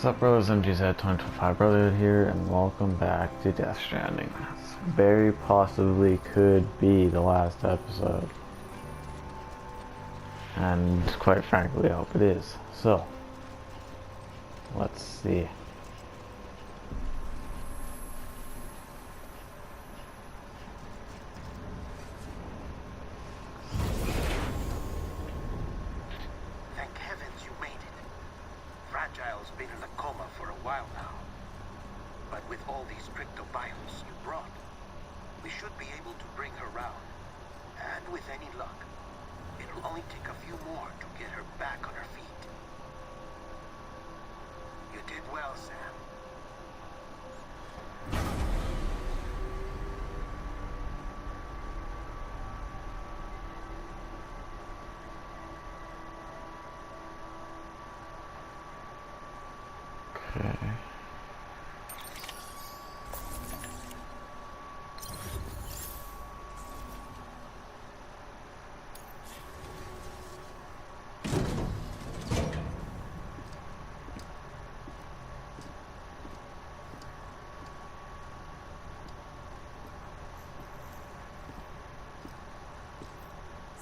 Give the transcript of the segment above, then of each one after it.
Sup brothers, MGZ2025 brother here, and welcome back to Death Stranding. This very possibly could be the last episode. And quite frankly, I hope it is. So, let's see. Thank heavens you made it. Fragile's been in a coma for a while now. But with all these cryptobiomes you brought, we should be able to bring her round. And with any luck, it'll only take a few more to get her back on her feet. You did well, Sam. Okay.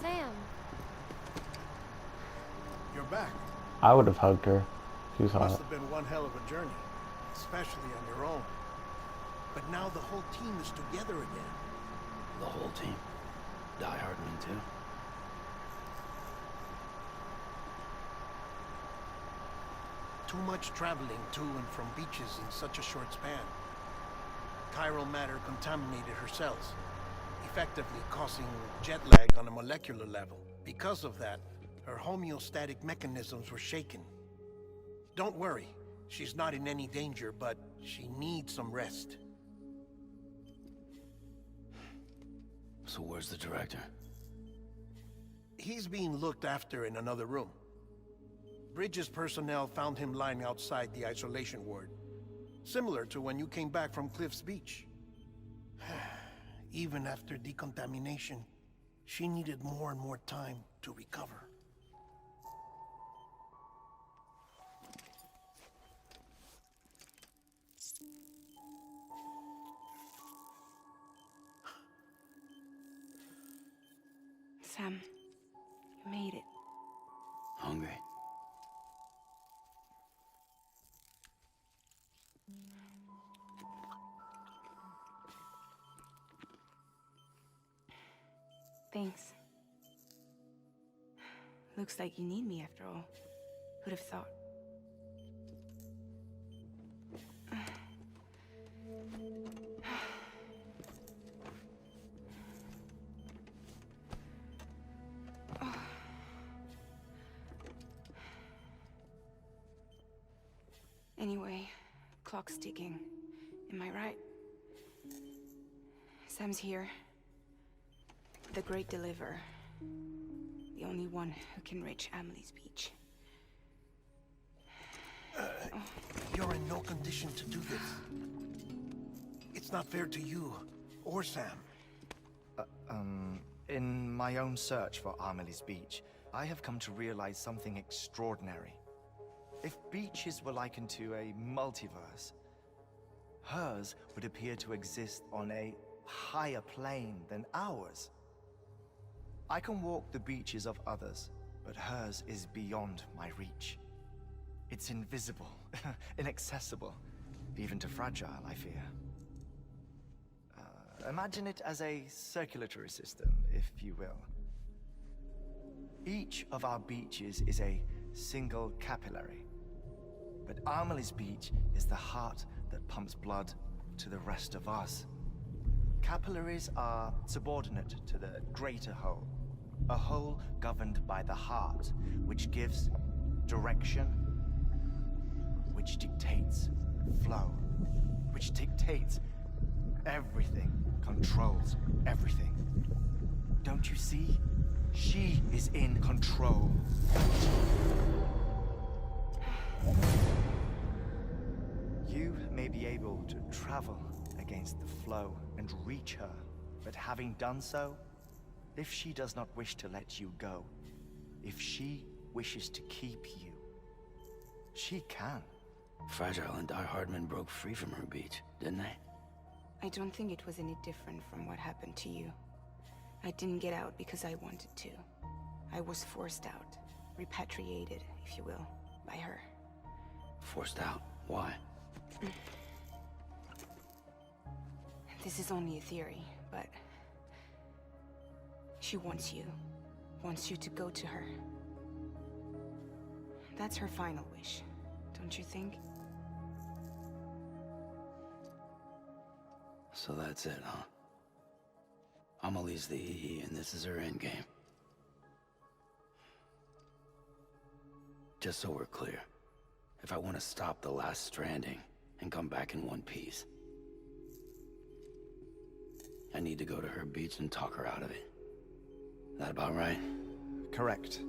Sam, You're back. I would have hugged her. She saw Must it. have been one hell of a journey, especially on your own. But now the whole team is together again. The whole team. Die Hardman too. Too much traveling to and from beaches in such a short span. Chiral matter contaminated her cells, effectively causing jet lag on a molecular level. Because of that, her homeostatic mechanisms were shaken. Don't worry, she's not in any danger, but she needs some rest. So where's the director? He's being looked after in another room. Bridges personnel found him lying outside the isolation ward. Similar to when you came back from Cliff's Beach. Even after decontamination, she needed more and more time to recover. Sam, you made it. Hungry? Thanks. Looks like you need me after all. Who'd have thought? Anyway, clock's ticking. Am I right? Sam's here. The Great Deliverer. The only one who can reach Amelie's Beach. You're in no condition to do this. It's not fair to you, or Sam. In my own search for Amelie's Beach, I have come to realize something extraordinary. If beaches were likened to a multiverse, hers would appear to exist on a higher plane than ours. I can walk the beaches of others, but hers is beyond my reach. It's invisible, inaccessible, even to Fragile, I fear. Imagine it as a circulatory system, if you will. Each of our beaches is a single capillary, but Amelie's Beach is the heart that pumps blood to the rest of us. Capillaries are subordinate to the greater whole, a whole governed by the heart, which gives direction, which dictates flow, which dictates everything, controls everything. Don't you see? She is in control. You may be able to travel against the flow and reach her, but having done so, if she does not wish to let you go, if she wishes to keep you, she can. Fragile and Die Hardman broke free from her beach, didn't they? I don't think it was any different from what happened to you. I didn't get out because I wanted to. I was forced out. Repatriated, if you will, by her. Forced out? Why? This is only a theory, but... she wants you. Wants you to go to her. That's her final wish, don't you think? So that's it, huh? Amelie's the EE, and this is her endgame. Just so we're clear, if I want to stop the last Stranding and come back in one piece, I need to go to her beach and talk her out of it. That about right? Correct.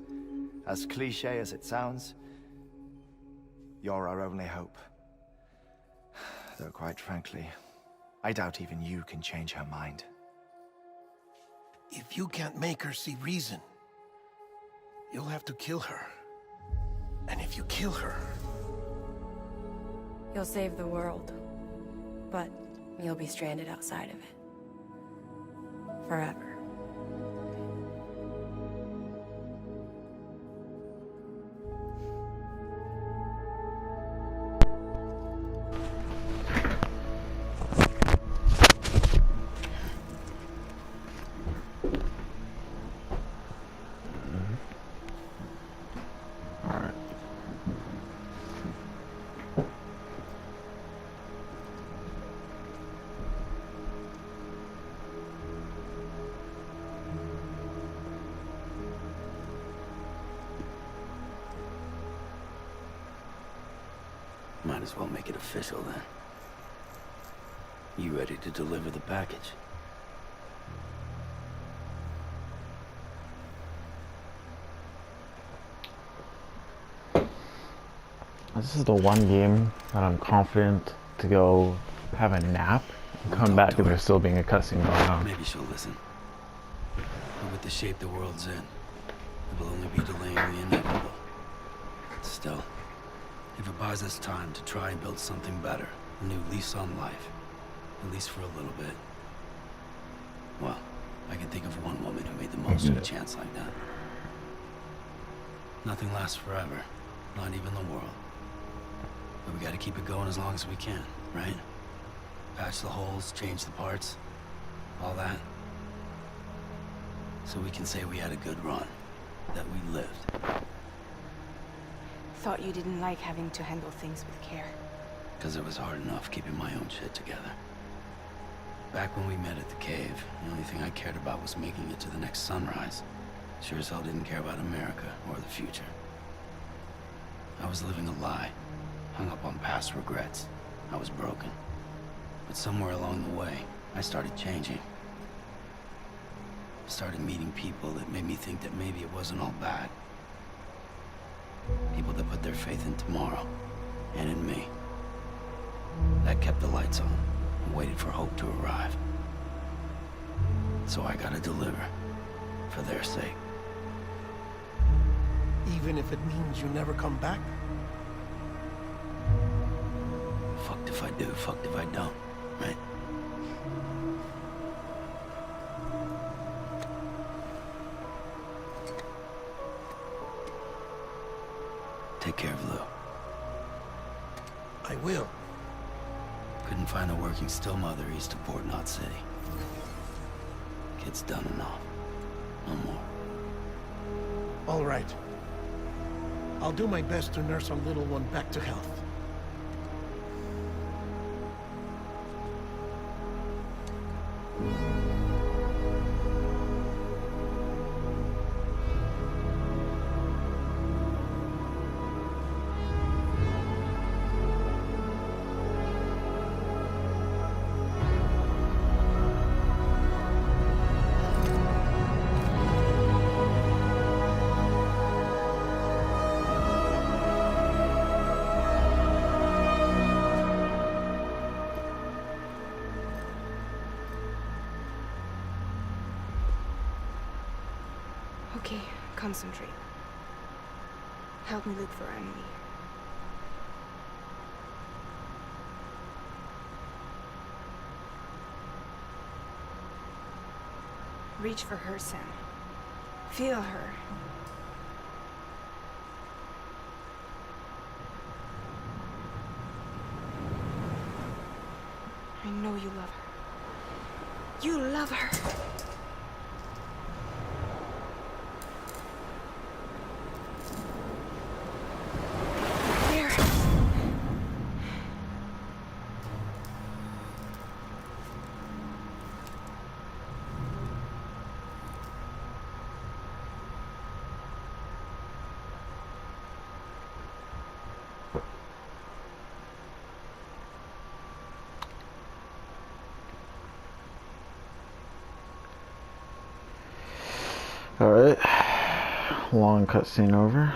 As cliche as it sounds, you're our only hope. Though quite frankly, I doubt even you can change her mind. If you can't make her see reason, you'll have to kill her. And if you kill her... You'll save the world, but you'll be stranded outside of it. Forever. Alright. Might as well make it official then. You ready to deliver the package? This is the one game that I'm confident to go have a nap and come back and there's still being a cutscene going on. Maybe she'll listen. But with the shape the world's in, it will only be delaying the inevitable. Still, if it buys us time to try and build something better, a new lease on life, at least for a little bit. Well, I can think of one woman who made the most of a chance like that. Nothing lasts forever, not even the world. But we gotta keep it going as long as we can, right? Patch the holes, change the parts, all that. So we can say we had a good run, that we lived. Thought you didn't like having to handle things with care. Because it was hard enough keeping my own shit together. Back when we met at the cave, the only thing I cared about was making it to the next sunrise. Sure as hell didn't care about America or the future. I was living a lie, hung up on past regrets. I was broken. But somewhere along the way, I started changing. I started meeting people that made me think that maybe it wasn't all bad. People that put their faith in tomorrow, and in me. That kept the lights on, and waited for hope to arrive. So I gotta deliver, for their sake. Even if it means you never come back? Fucked if I do, fucked if I don't, right? Take care of Lou. I will. Couldn't find a working still mother east of Port Knot City. Kid's done enough. No more. All right. I'll do my best to nurse our little one back to health. Okay, concentrate. Help me look for Emily. Reach for her, Sam. Feel her. I know you love her. You love her. Here. Alright. Long cutscene over.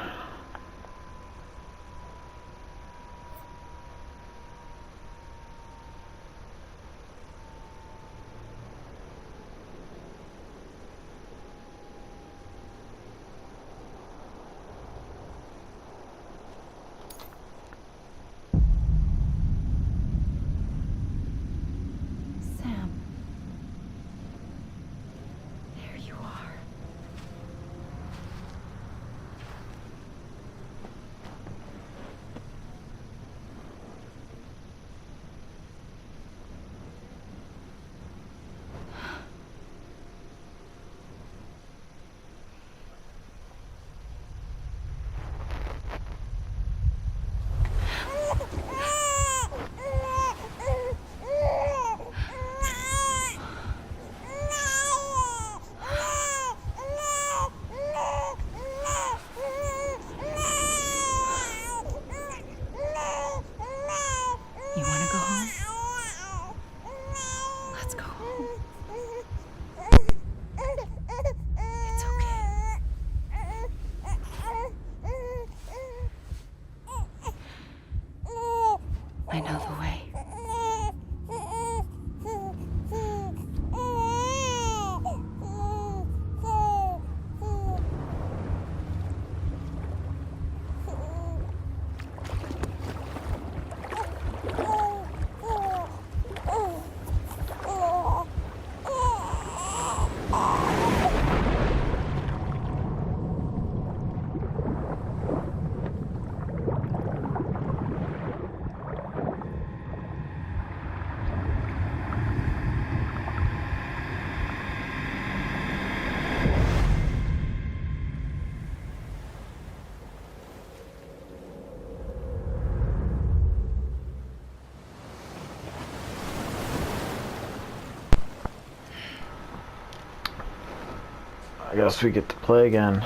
Sam. There you are. You wanna go home? Let's go home. It's okay. I know the way. I guess we get to play again.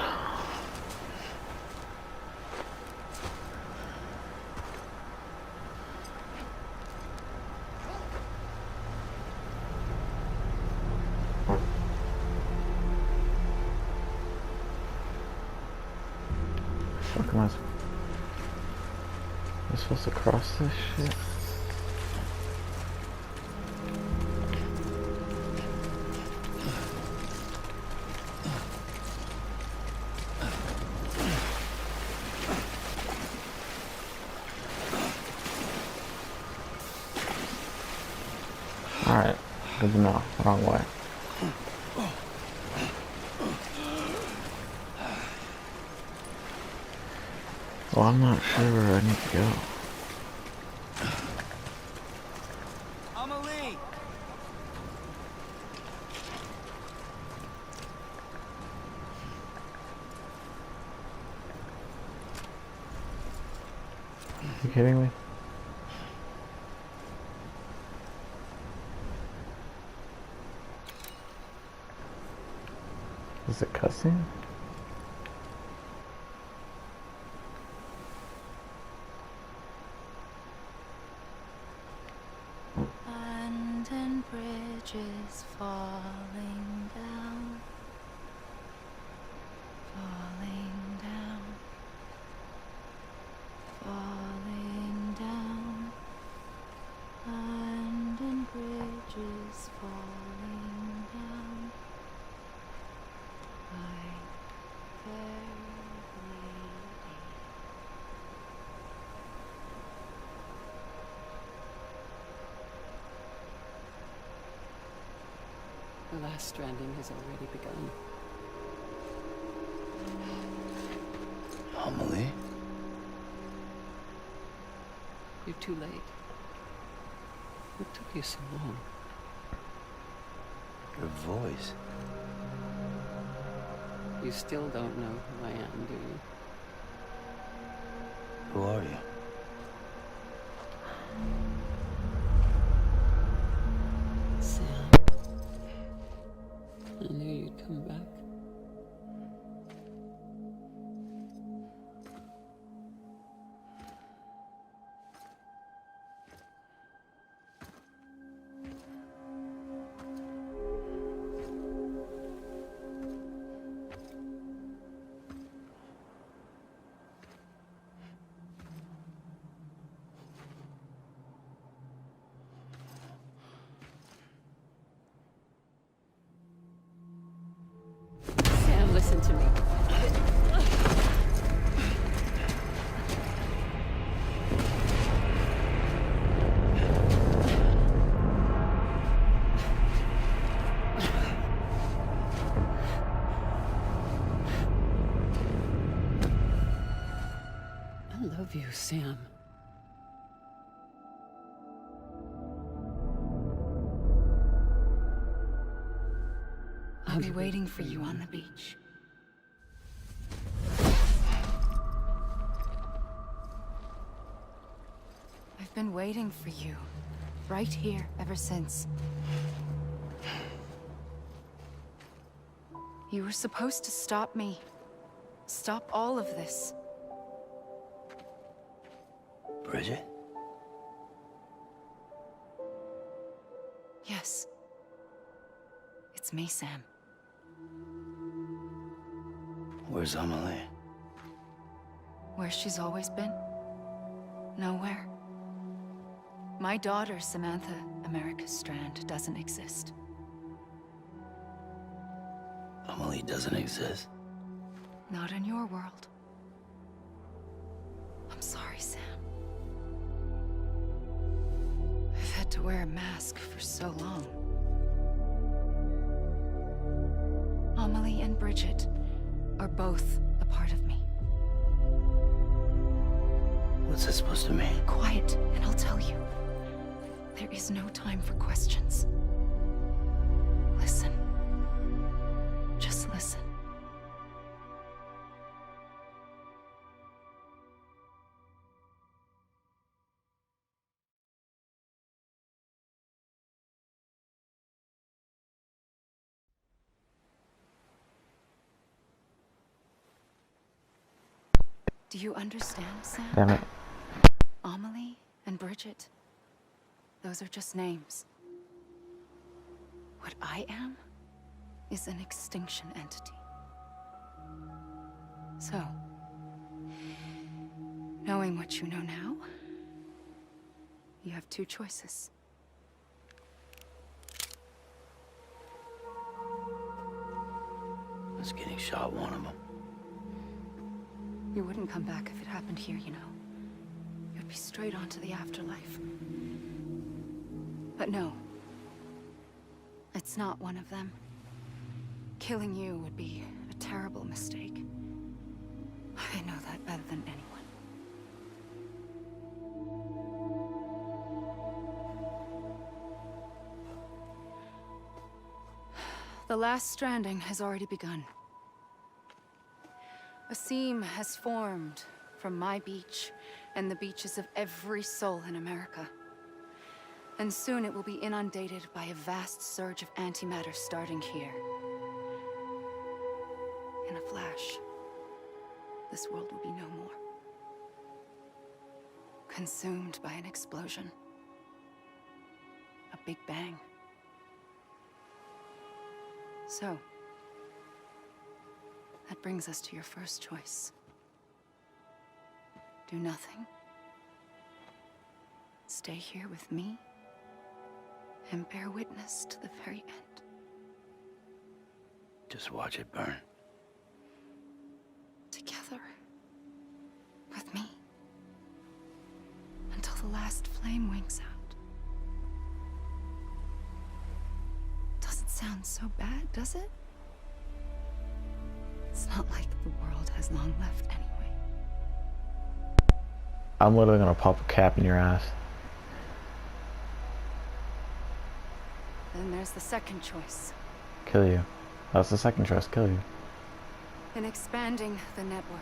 Fuck am I supposed to cross this shit? Alright, good to know. Wrong way. Well, I'm not sure where I need to go. Amelie! You kidding me? Is it cussing? Abandoned bridges falling down, falling down, falling down. Abandoned bridges falling down. Like fair lady. The last stranding has already begun. Amelie? You're too late. What took you so long? Your voice. You still don't know who I am, do you? Who are you? Sam. I knew you'd come back. Sam, listen to me. I love you, Sam. I'll be waiting for you on the beach. I've been waiting for you, right here, ever since. You were supposed to stop me. Stop all of this. Bridget? Yes. It's me, Sam. Where's Amelie? Where she's always been? Nowhere. My daughter, Samantha America Strand, doesn't exist. Amelie doesn't exist. Not in your world. I'm sorry, Sam. I've had to wear a mask for so long. Amelie and Bridget are both a part of me. What's that supposed to mean? Quiet, and I'll tell you. There is no time for questions. Listen. Just listen. Do you understand, Sam? Damn it. Amelie and Bridget. Those are just names. What I am is an extinction entity. So, knowing what you know now, you have two choices. Was getting shot one of them. You wouldn't come back if it happened here, you know. You'd be straight on to the afterlife. But no. It's not one of them. Killing you would be a terrible mistake. I know that better than anyone. The last stranding has already begun. A seam has formed from my beach and the beaches of every soul in America. And soon it will be inundated by a vast surge of antimatter starting here. In a flash, this world will be no more. Consumed by an explosion. A big bang. So, that brings us to your first choice. Do nothing. Stay here with me and bear witness to the very end. Just watch it burn. Together. With me. Until the last flame winks out. Doesn't sound so bad, does it? It's not like the world has long left anyway. I'm literally gonna pop a cap in your ass. Then there's the second choice. Kill you. That's the second choice, kill you. In expanding the network,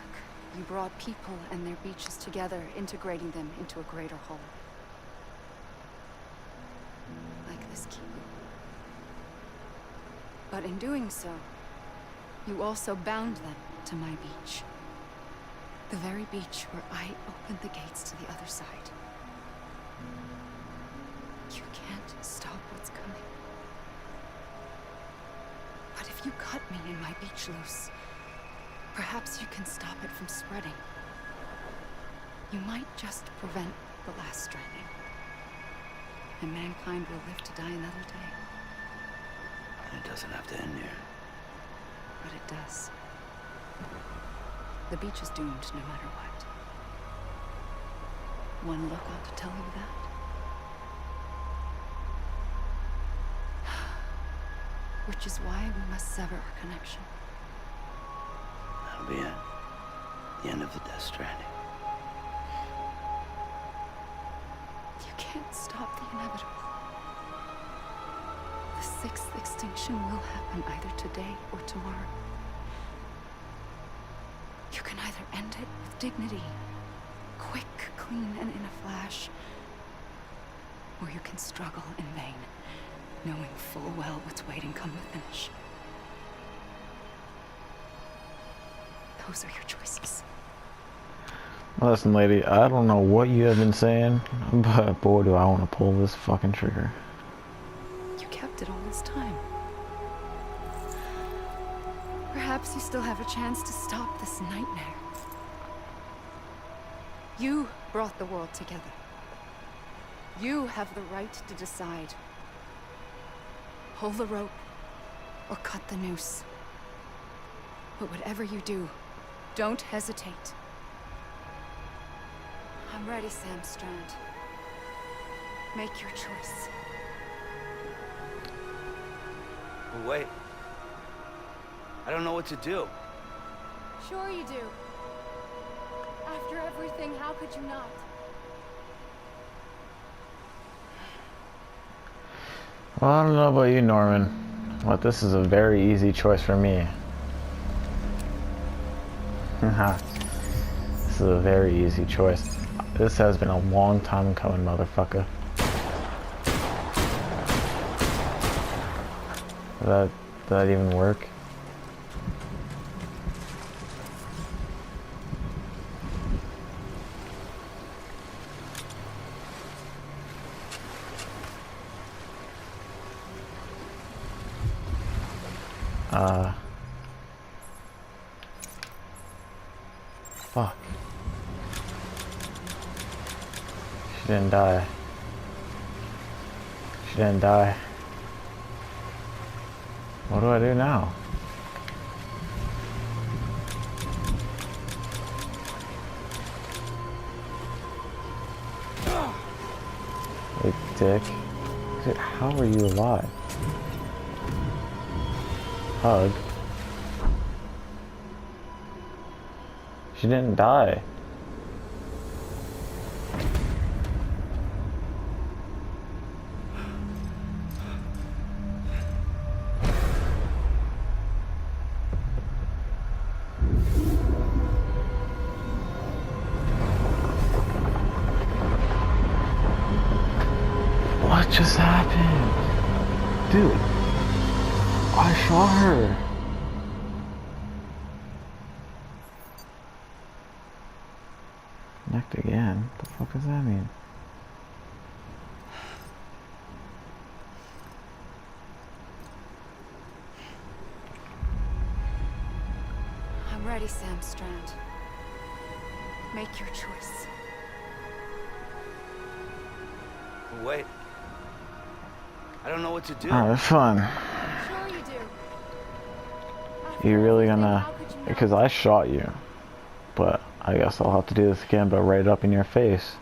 you brought people and their beaches together, integrating them into a greater whole. Like this keep. But in doing so, you also bound them to my beach. The very beach where I opened the gates to the other side. You can't stop what's coming. But if you cut me and my beach loose, perhaps you can stop it from spreading. You might just prevent the last stranding. And mankind will live to die another day. And it doesn't have to end here. But it does. The beach is doomed no matter what. One look ought to tell you that. Which is why we must sever our connection. That'll be it. The end of the Death Stranding. You can't stop the inevitable. The sixth extinction will happen either today or tomorrow. You can either end it with dignity, quick, clean, and in a flash, or you can struggle in vain, knowing full well what's waiting come the finish. Those are your choices. Listen, lady, I don't know what you have been saying, but boy, do I want to pull this fucking trigger. You kept it all this time. Perhaps you still have a chance to stop this nightmare. You brought the world together. You have the right to decide. Pull the rope or cut the noose. But whatever you do, don't hesitate. I'm ready, Sam Strand. Make your choice. But wait. I don't know what to do. Sure you do. After everything, how could you not? Well, I don't know about you, Norman, but this is a very easy choice for me. This is a very easy choice. This has been a long time coming, motherfucker. Did that even work? Fuck. She didn't die. She didn't die. What do I do now? Hey, dick. Dude, how are you alive? Hug. She didn't die. What just happened? Dude, I shot her. Necked again? What the fuck does that mean? I'm ready, Sam Strand. Make your choice. But wait. I don't know what to do. Alright, fun. Sure you do. After You really everything, gonna... how could you not? Because I shot you. But I guess I'll have to do this again, but right up in your face.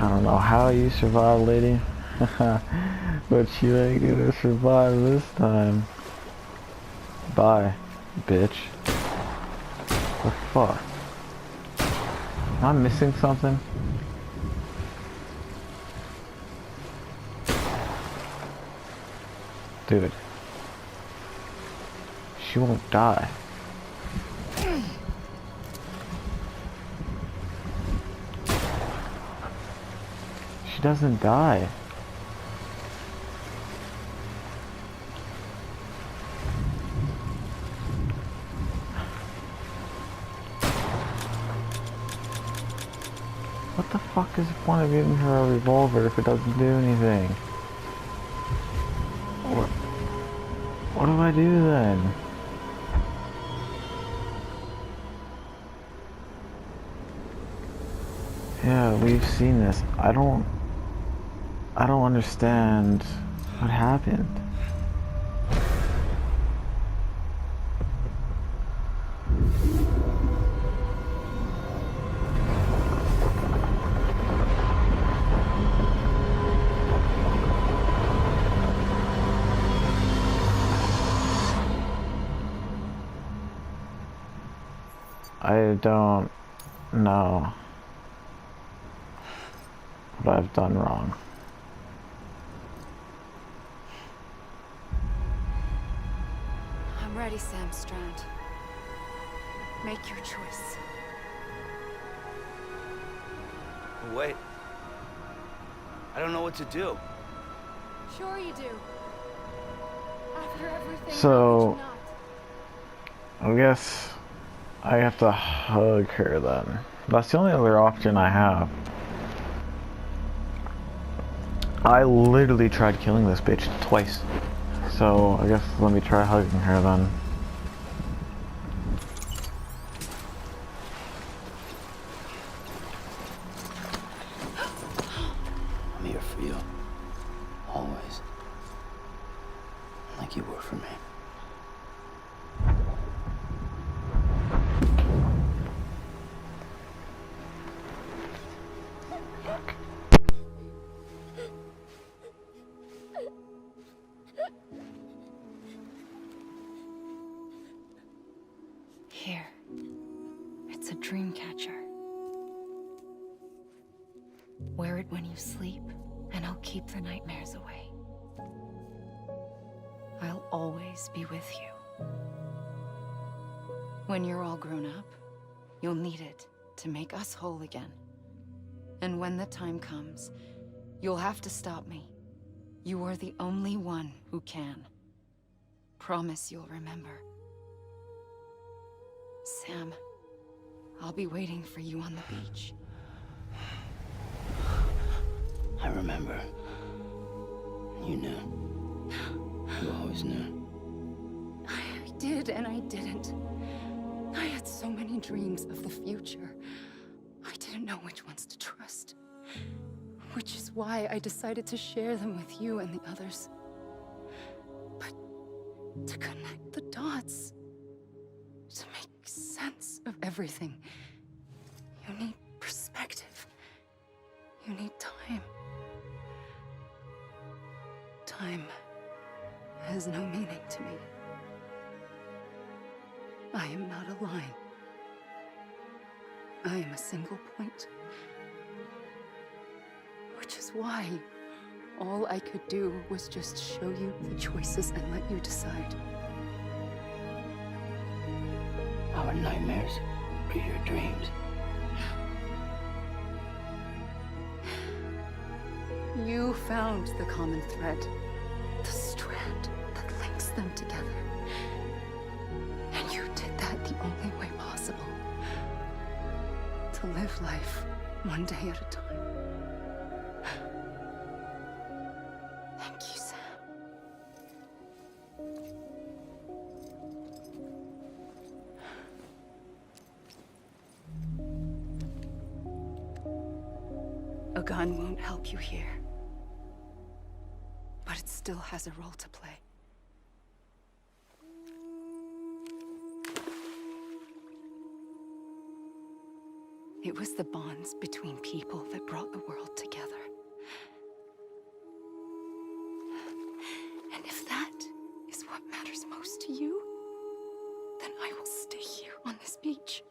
I don't know how you survived, lady. But you ain't gonna survive this time. Bye, bitch. The fuck? Am I missing something? Dude. She won't die. She doesn't die. What the fuck is the point of giving her a revolver if it doesn't do anything? What do I do then? Yeah, we've seen this. I don't understand what happened. I don't know what I've done wrong. I'm ready, Sam Strand. Make your choice. Wait. I don't know what to do. Sure you do. After everything, So, how could you not? I guess I have to hug her then. That's the only other option I have. I literally tried killing this bitch twice. So, I guess let me try hugging her then. I'm here for you. Always. Like you were for me. Here. It's a dream catcher. Wear it when you sleep, and I'll keep the nightmares away. I'll always be with you. When you're all grown up, you'll need it to make us whole again. And when the time comes, you'll have to stop me. You are the only one who can. Promise you'll remember. Sam, I'll be waiting for you on the beach. I remember. You knew. You always knew. I did and I didn't. I had so many dreams of the future. I didn't know which ones to trust. Which is why I decided to share them with you and the others. But to connect the dots, to make sense of everything, you need perspective. You need time. Time has no meaning to me. I am not a line. I am a single point. Which is why all I could do was just show you the choices and let you decide. Our nightmares are your dreams. You found the common thread, the strand that links them together. And you did that the only way possible. To live life one day at a time. Thank you, Sam. A gun won't help you here. But it still has a role to play. It was the bonds between people that brought the world together. And if that is what matters most to you, then I will stay here on this beach.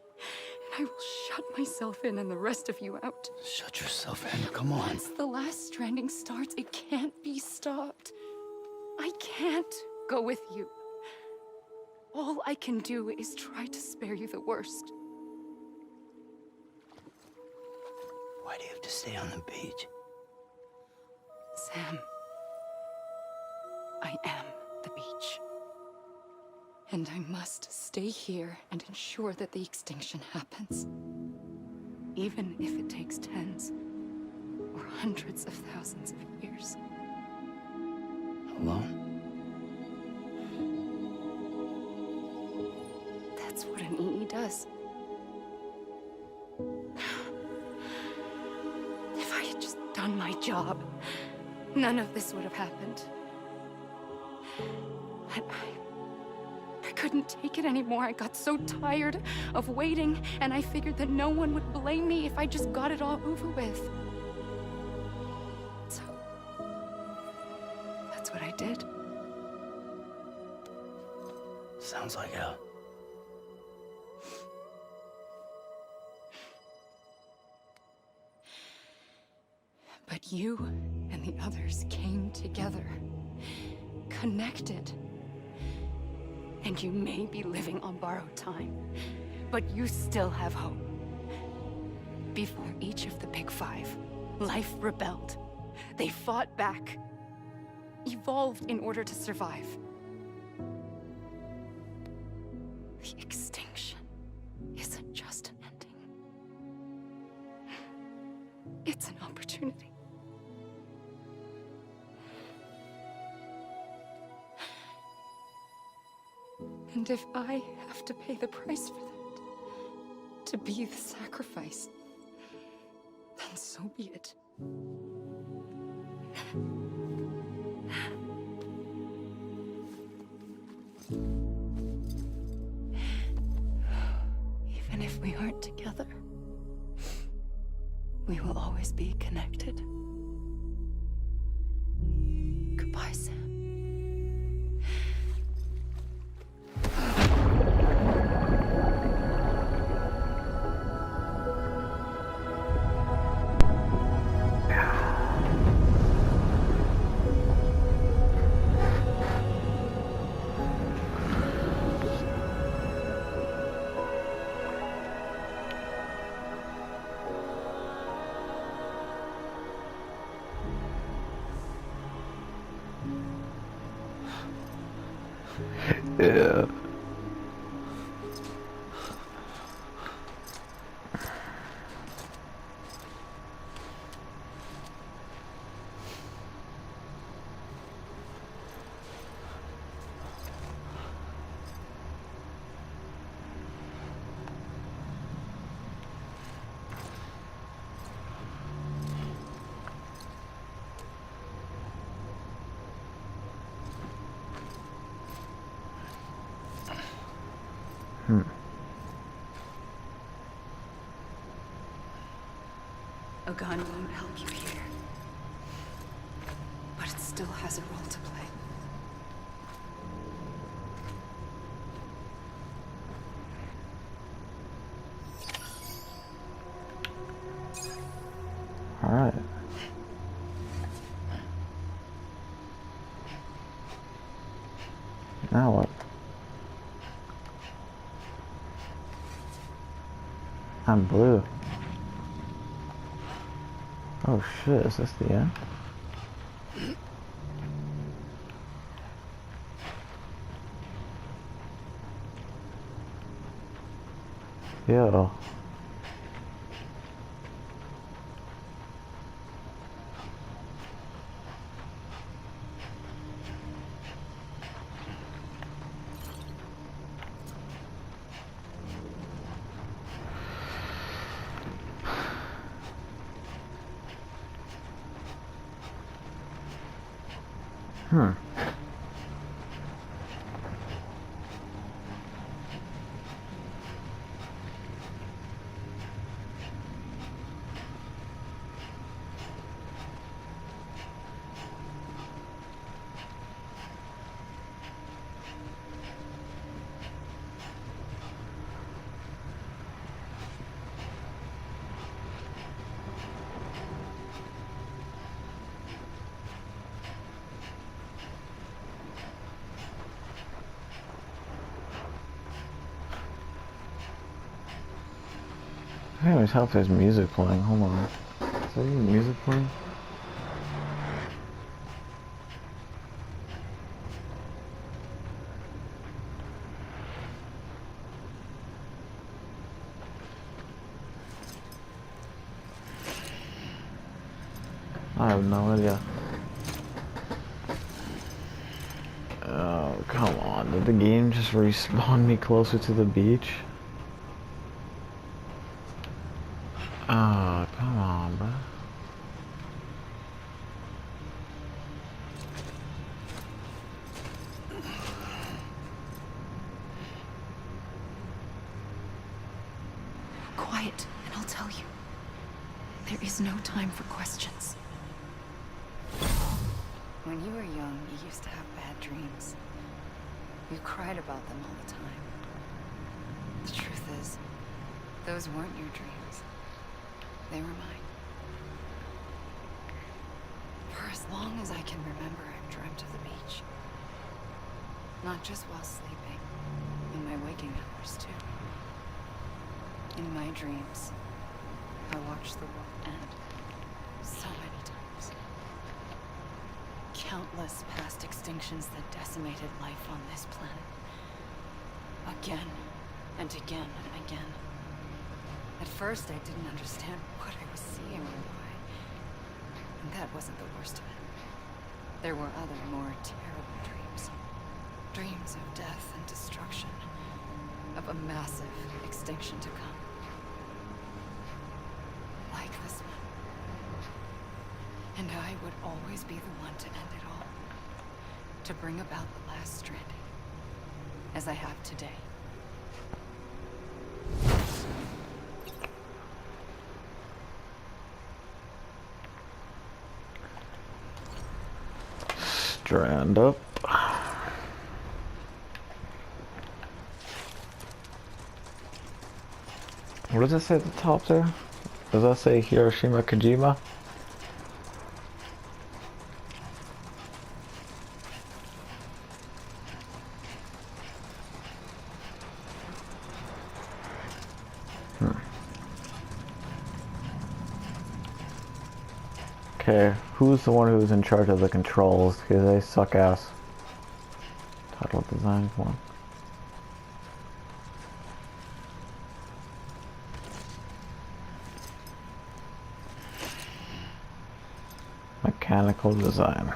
And I will shut myself in and the rest of you out. Shut yourself in, come on. Once the last stranding starts, it can't be stopped. I can't go with you. All I can do is try to spare you the worst. Why do you have to stay on the beach? Sam, I am the beach. And I must stay here and ensure that the extinction happens. Even if it takes tens or hundreds of thousands of years. Alone? That's what an EE does. If I had just done my job, none of this would have happened. But I couldn't take it anymore. I got so tired of waiting, and I figured that no one would blame me if I just got it all over with. So, that's what I did. Sounds like hell. But you and the others came together, connected. And you may be living on borrowed time, but you still have hope. Before each of the Big Five, life rebelled. They fought back, evolved in order to survive. The extinction isn't just an ending. It's an opportunity. And if I have to pay the price for that, to be the sacrifice, then so be it. Even if we aren't together, we will always be connected. Goodbye, Sam. Yeah. A gun won't help you here, but it still has a role to play. All right. Now what? I'm blue. Oh shit, is this the end? Yo. I can always tell if there's music playing. Hold on. Is there even music playing? I have no idea. Oh, come on. Did the game just respawn me closer to the beach? Oh, come on, bro. Quiet, and I'll tell you. There is no time for questions. When you were young, you used to have bad dreams. You cried about them all the time. The truth is, those weren't your dreams. They were mine. For as long as I can remember, I've dreamt of the beach. Not just while sleeping, in my waking hours too. In my dreams, I watched the world end so many times. Countless past extinctions that decimated life on this planet. Again, and again, and again. At first, I didn't understand what I was seeing or why. And that wasn't the worst of it. There were other, more terrible dreams. Dreams of death and destruction. Of a massive extinction to come. Like this one. And I would always be the one to end it all. To bring about the last stranding. As I have today. Strand up. What does it say at the top there? Does that say Hiroshima Kojima? Okay, who's the one who's in charge of the controls? Because they suck ass. Title design one. Mechanical design.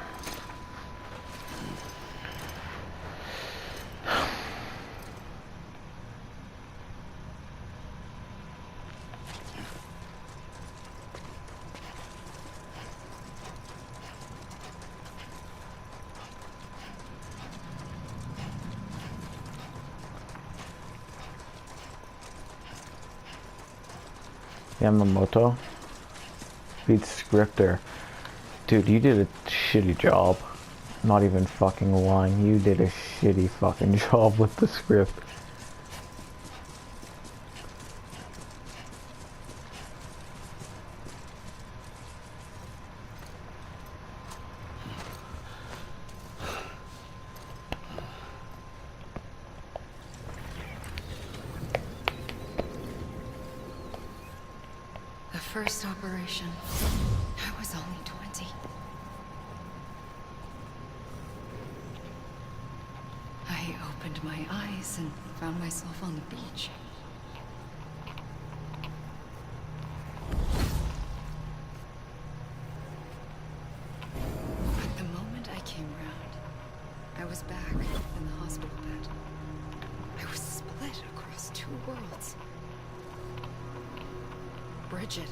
Yamamoto. Lead scripter. Dude, you did a shitty job. Not even fucking lying. You did a shitty fucking job with the script. The first operation, I was only 20. I opened my eyes and found myself on the beach. But the moment I came round, I was back in the hospital bed. I was split across two worlds. Bridget,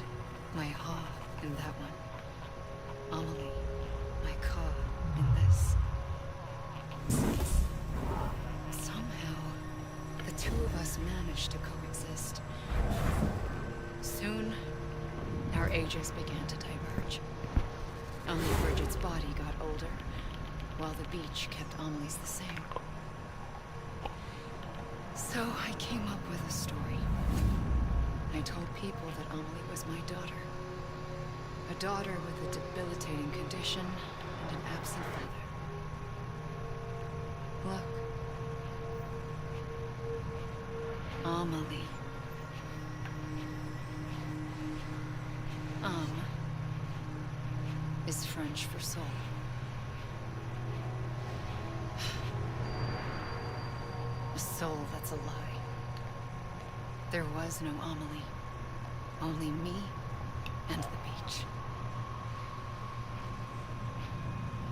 my ha in that one. Amelie, my ka in this. Somehow, the two of us managed to coexist. Soon, our ages began to diverge. Only Bridget's body got older, while the beach kept Amelie's the same. So I came up with a story. I told people that Amelie was my daughter. A daughter with a debilitating condition and an absent father. Look. Amelie. search for soul. A soul that's a lie. There was no Amelie. Only me and the beach.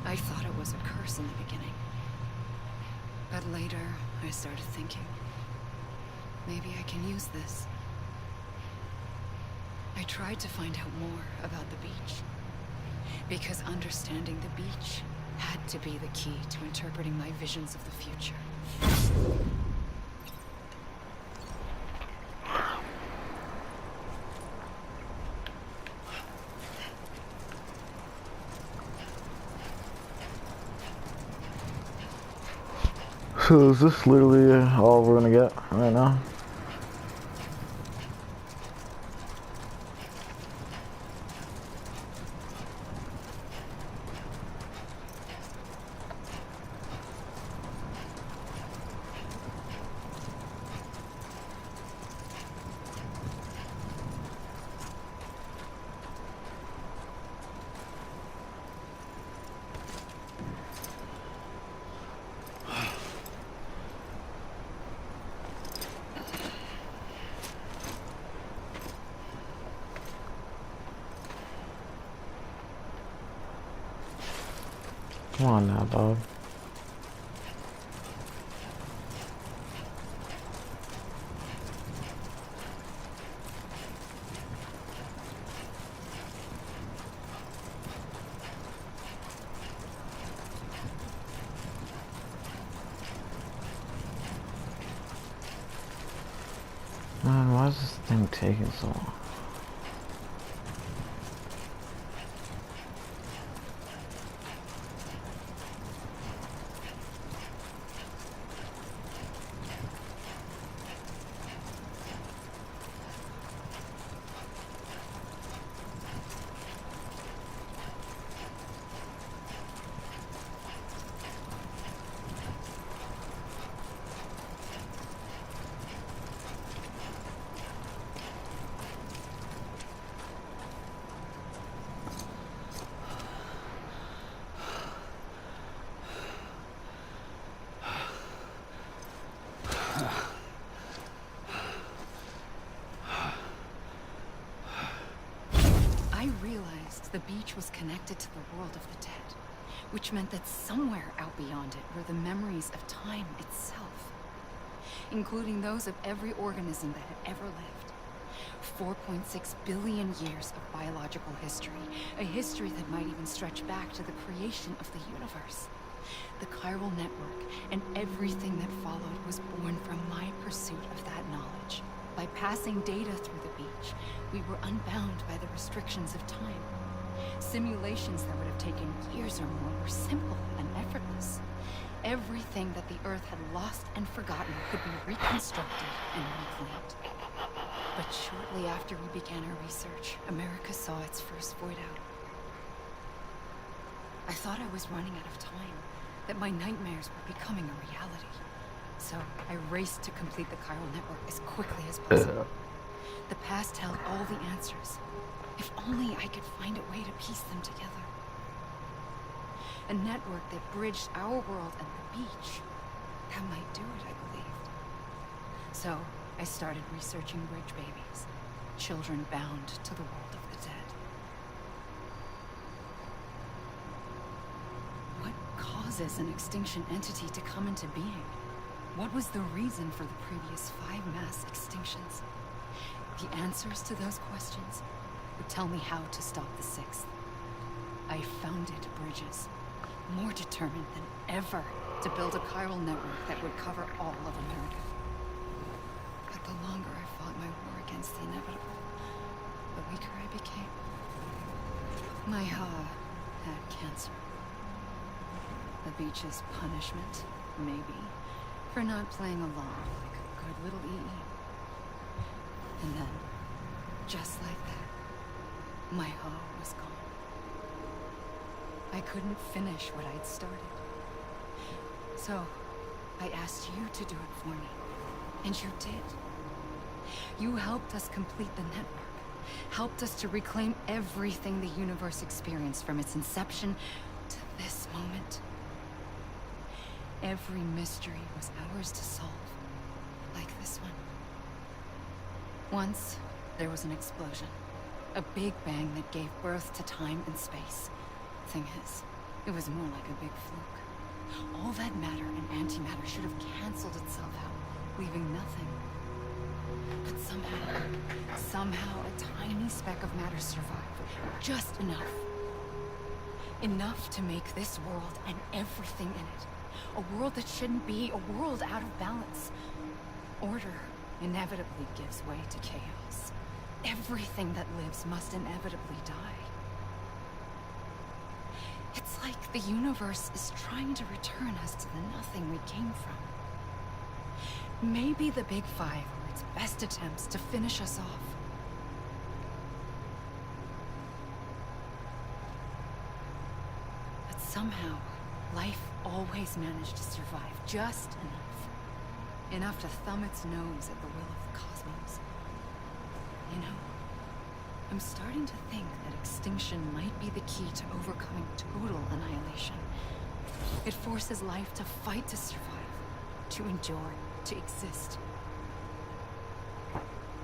I thought it was a curse in the beginning. But later, I started thinking, maybe I can use this. I tried to find out more about the beach. Because understanding the beach had to be the key to interpreting my visions of the future. So is this literally all we're gonna get right now? Come on now, Bob. Man, why is this thing taking so long? I realized the beach was connected to the world of the dead, which meant that somewhere out beyond it were the memories of time itself, including those of every organism that had ever lived. 4.6 billion years of biological history, a history that might even stretch back to the creation of the universe. The chiral network and everything that followed was born from my pursuit of that knowledge. By passing data through the beach, we were unbound by the restrictions of time. Simulations that would have taken years or more were simple and effortless. Everything that the Earth had lost and forgotten could be reconstructed and reclaimed. But shortly after we began our research, America saw its first void out. I thought I was running out of time, that my nightmares were becoming a reality. So I raced to complete the chiral network as quickly as possible. The past held all the answers. If only I could find a way to piece them together. A network that bridged our world and the beach. That might do it, I believed. So I started researching bridge babies, children bound to the world of the dead. What causes an extinction entity to come into being? What was the reason for the previous 5 mass extinctions? The answers to those questions would tell me how to stop the 6th. I founded bridges, more determined than ever to build a chiral network that would cover all of America. But the longer I fought my war against the inevitable, the weaker I became. My had cancer. The beach's punishment, maybe, for not playing along like a good little EE. And then, just like that, my was gone. I couldn't finish what I'd started. So, I asked you to do it for me. And you did. You helped us complete the network, helped us to reclaim everything the universe experienced from its inception to this moment. Every mystery was ours to solve, like this one. Once, there was an explosion. A big bang that gave birth to time and space. Thing is, it was more like a big fluke. All that matter and antimatter should have canceled itself out, leaving nothing. But somehow a tiny speck of matter survived. Just enough. Enough to make this world and everything in it. A world that shouldn't be, a world out of balance. Order inevitably gives way to chaos. Everything that lives must inevitably die. It's like the universe is trying to return us to the nothing we came from. Maybe the Big Five were its best attempts to finish us off. But somehow, life always managed to survive just enough. Enough to thumb its nose at the will of the cosmos. You know, I'm starting to think that extinction might be the key to overcoming total annihilation. It forces life to fight to survive, to endure, to exist.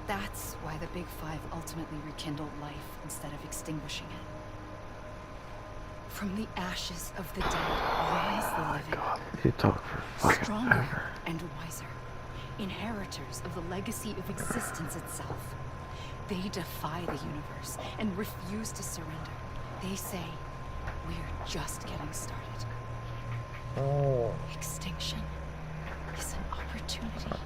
That's why the Big Five ultimately rekindled life instead of extinguishing it. From the ashes of the dead rise the living. God, you talk for fucking Stronger ever. and wiser. Inheritors of the legacy of existence itself. They defy the universe and refuse to surrender. They say, we're just getting started. Oh. Extinction is an opportunity.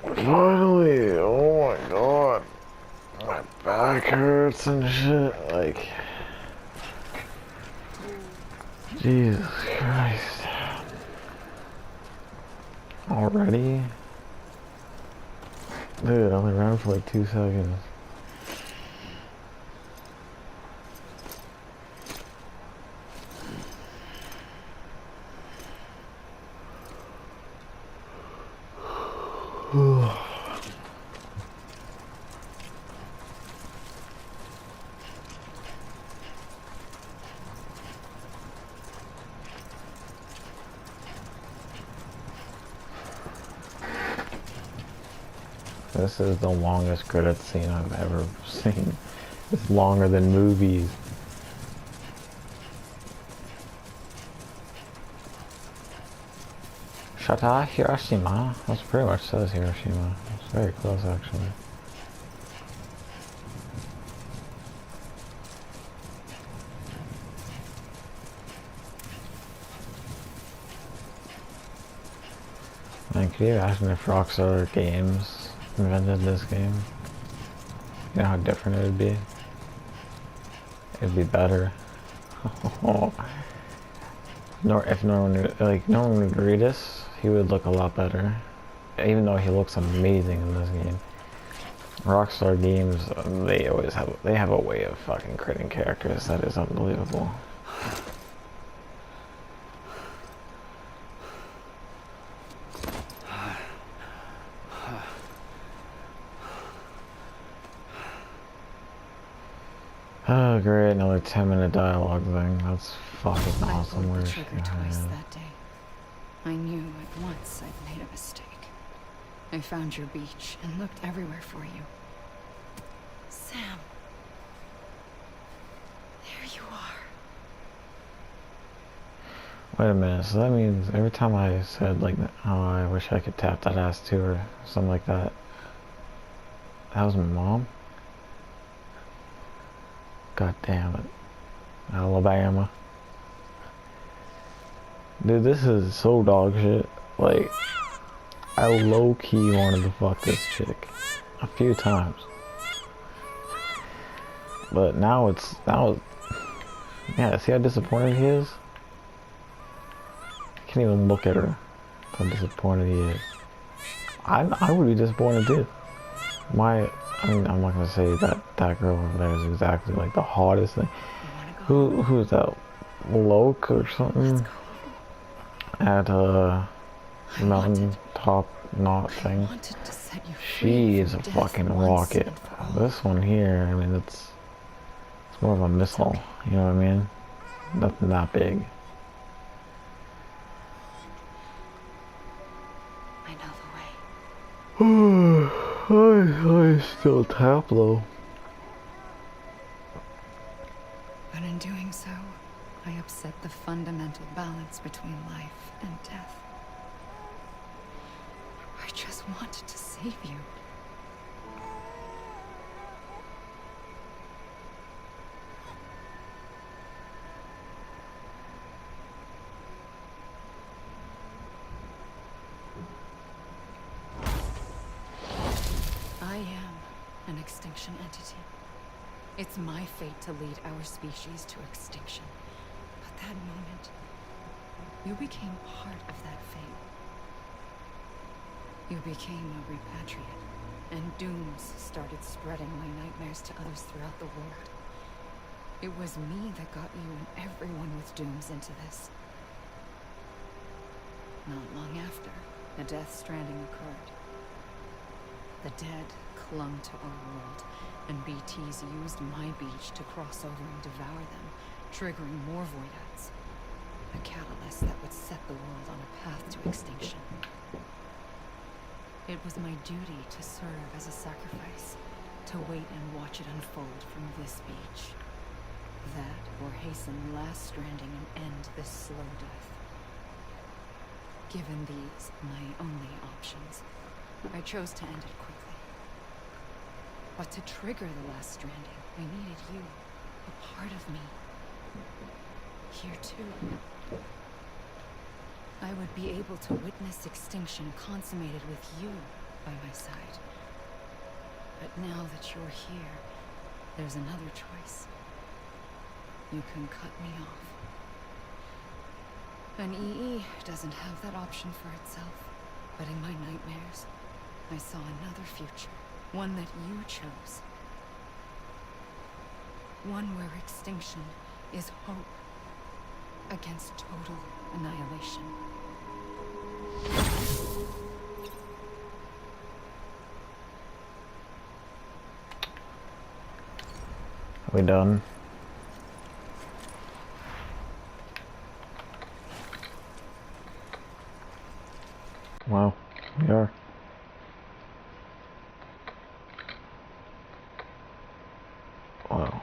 Finally, oh my god. My back hurts and shit, like... Jesus Christ. Already? Dude, I only ran for like 2 seconds. This is the longest credit scene I've ever seen. It's longer than movies. Shata Hiroshima. That's pretty much says Hiroshima. It's very close actually. Man, could you imagine if Rockstar Games invented this game? You know how different it would be? It'd be better. If no one would read this, he would look a lot better. Even though he looks amazing in this game. Rockstar Games, they have a way of fucking creating characters that is unbelievable. Oh great, another 10-minute dialogue thing. That's fucking awesome. I pulled the Where's trigger twice that day. I knew at once I'd made a mistake. I found your beach and looked everywhere for you. Sam. There you are. Wait a minute, so that means every time I said like, oh I wish I could tap that ass too or something like that, that was my mom? God damn it. Alabama. Dude, this is so dog shit. Like, I low-key wanted to fuck this chick a few times. But now yeah, see how disappointed he is? I can't even look at her. How disappointed he is. I would be disappointed too. I mean, I'm not gonna say that girl over there is exactly like the hottest thing. Who's that? Loke or something? At mountain top knot I thing. wanted to set you free She is from a death fucking once rocket. and for all. This one here, I mean, it's more of a missile. okay. You know what I mean? Nothing that big. I know the way. I still tap though. But in doing so, I upset the fundamental balance between life and death. I just wanted to save you. I am an extinction entity. It's my fate to lead our species to extinction. But that moment, you became part of that fate. You became a repatriate, and dooms started spreading my nightmares to others throughout the world. It was me that got you and everyone with dooms into this. Not long after, a death stranding occurred. The dead clung to our world, and BTs used my beach to cross over and devour them, triggering more voidites. A catalyst that would set the world on a path to extinction. It was my duty to serve as a sacrifice, to wait and watch it unfold from this beach. That, or hasten last stranding and end this slow death. Given these, my only options, I chose to end it quickly. But to trigger the last stranding, I needed you, a part of me. Here too. I would be able to witness extinction consummated with you by my side. But now that you're here, there's another choice. You can cut me off. An EE doesn't have that option for itself. But in my nightmares, I saw another future. One that you chose. One where extinction is hope against total annihilation. Are we done? Wow, we are. Wow.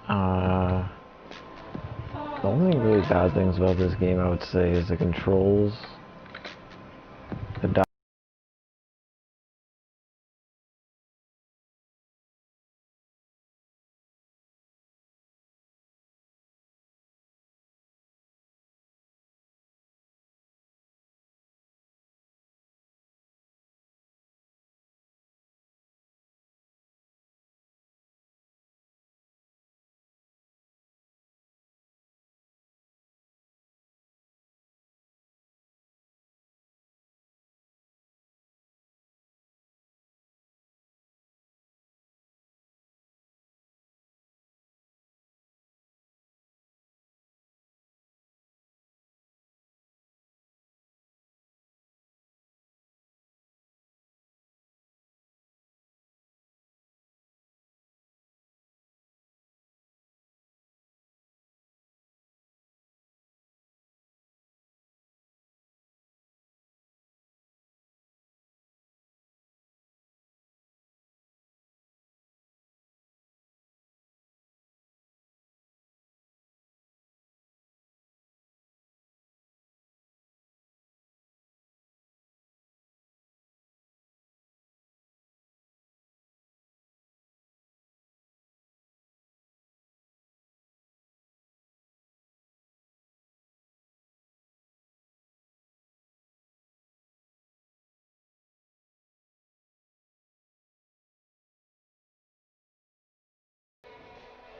Uh, the only really bad things about this game, I would say, is the controls. The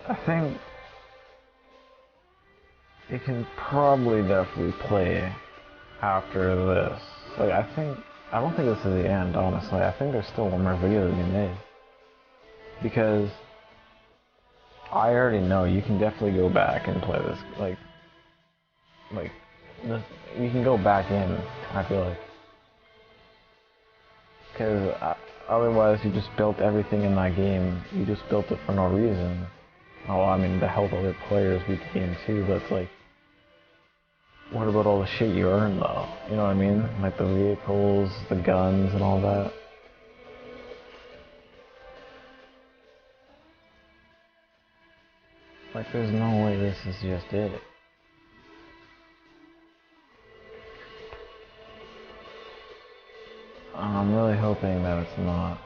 I think you can probably definitely play after this. Like, I don't think this is the end, honestly. I think there's still one more video to be made. Because I already know you can definitely go back and play this, this, you can go back in, I feel like. Because otherwise you just built everything in that game, you just built it for no reason. Oh, I mean, to help other players beat the game too, but it's like, what about all the shit you earned though? You know what I mean? Like the vehicles, the guns, and all that. Like, there's no way this is just it. I'm really hoping that it's not.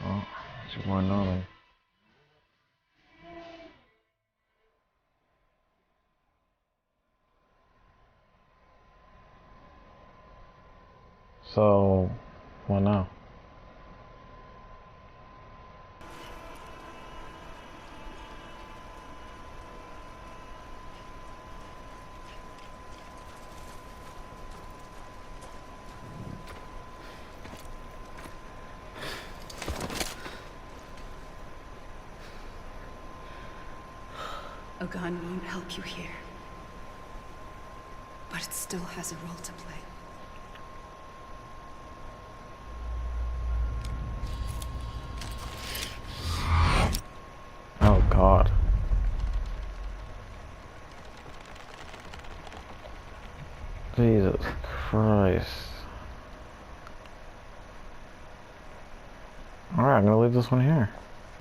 Oh, it's more normal. So, what now? A gun won't help you here. But it still has a role to play. Oh god. Jesus Christ. Alright, I'm gonna leave this one here.